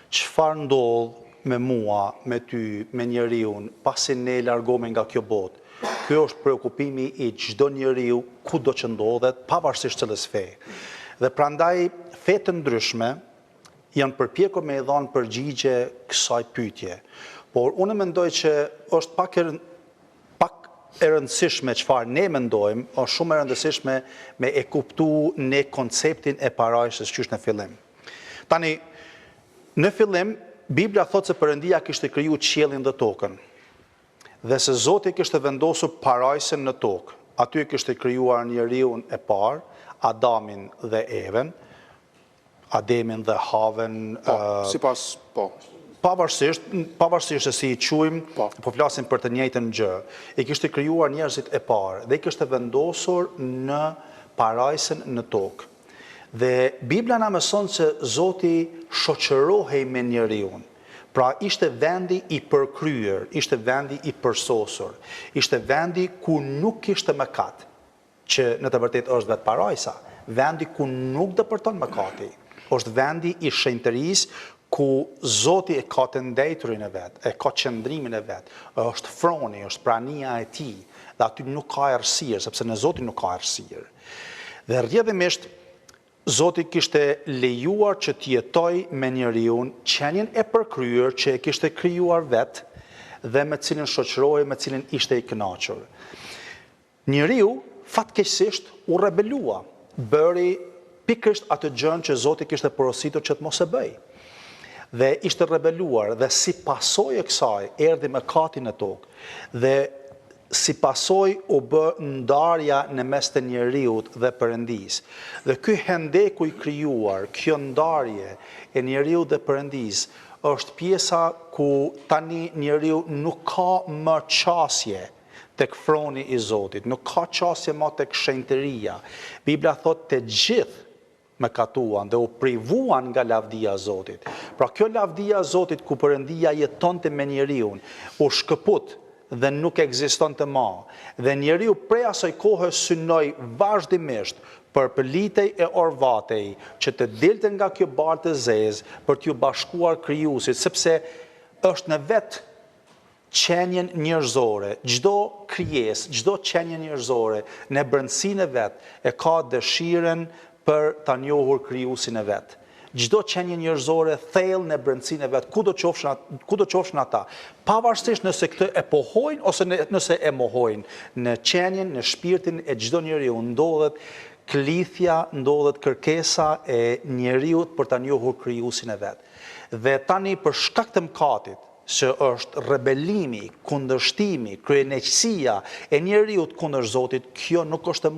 çfarë ndodh me mua, me ty, me njeriun, pasi ne largome nga kjo botë. Kjo është preokupimi i çdo njeriu kudo që ndodhet, pavarësisht çelës fe. Dhe prandaj fetë ndryshme janë përpjekur me i dhanë përgjigje kësaj pyetje. Por unë mendoj që është pak e rëndësishme çfarë ne mendojmë, është shumë e rëndësishme me e kuptu ne konceptin e parajsës qysh në fillim. Tani, në fillim, Biblia thotë se Perëndia kishte kriju qiellin dhe tokën. Dhe se Zoti kishte vendosur parajsën në tokë. Aty kishte krijuar njeriun e parë, Adamin dhe Even, Ademin dhe Haven. Pavarësisht se si i quajmë, po flasim për të njëjtën gjë. I kishte krijuar njerëzit e parë dhe i kishte vendosur në parajsën në tokë. Dhe Biblia na mëson se Zoti shoqërohej me njeriun. Pra ishte vendi i përkryer, ishte vendi i përsosur, ishte vendi ku nuk kishte mëkat, që në të vërtetë është vetë parajsa, vendi ku nuk dëpërton mëkati, është vendi i shenjtërisë ku Zoti e ka të ndëjturin e vet, e ka qëndrimin e vet, është froni, është prania e tij, dhe aty nuk ka errësirë, sepse në Zotin nuk ka errësirë. Dhe rrjedhimisht Zoti kishte lejuar që t'jetoj me njeriun qenien e përkryer që e kishte krijuar vet dhe me cilin shoqërohej, me cilin ishte i kënaqur. Njeriu fatkeqësisht u rebelua, bëri pikërisht atë gjën që Zoti kishte porositur që të mos e bëj. Dhe ishte rebeluar dhe si pasojë e kësaj erdhi mëkati në tokë dhe si pasoj u bë ndarja në mes të njeriut dhe Perëndis. Dhe ky hendeku i krijuar, kjo ndarje e njeriut dhe Perëndis, është pjesa ku tani njeriu nuk ka më qasje tek froni i Zotit, nuk ka qasje më tek shenjtëria. Biblia thotë të gjithë mëkatuan dhe u privuan nga lavdia e Zotit. Pra kjo lavdia e Zotit ku Perëndia jetonte me njeriun, u shkëput dhe nuk ekziston të ma. Dhe njeriu prej asaj kohe synoi vazhdimisht për pëlitej e orvatej që të dilte nga kjo barë të zezë për t'ju bashkuar krijuesit, sepse është në vetë qenjen njerëzore, çdo krijesë, çdo qenje njerëzore në brendësinë e vet e ka dëshirën për ta njohur krijuesin e vet. Çdo qenje njerëzore thellë në brendësinë e vet, kudo qofshin ata, pavarësisht nëse këtë e pohojnë ose nëse e mohojnë, në qenjen, në shpirtin e çdo njeriu ndodhet klithja, ndodhet kërkesa e njeriut për ta njohur krijuesin e vet. Dhe tani për shkak të mëkatit, që është rebelimi, kundërshtimi, kryenëqësia e njeriut kundër Zotit, kjo nuk është e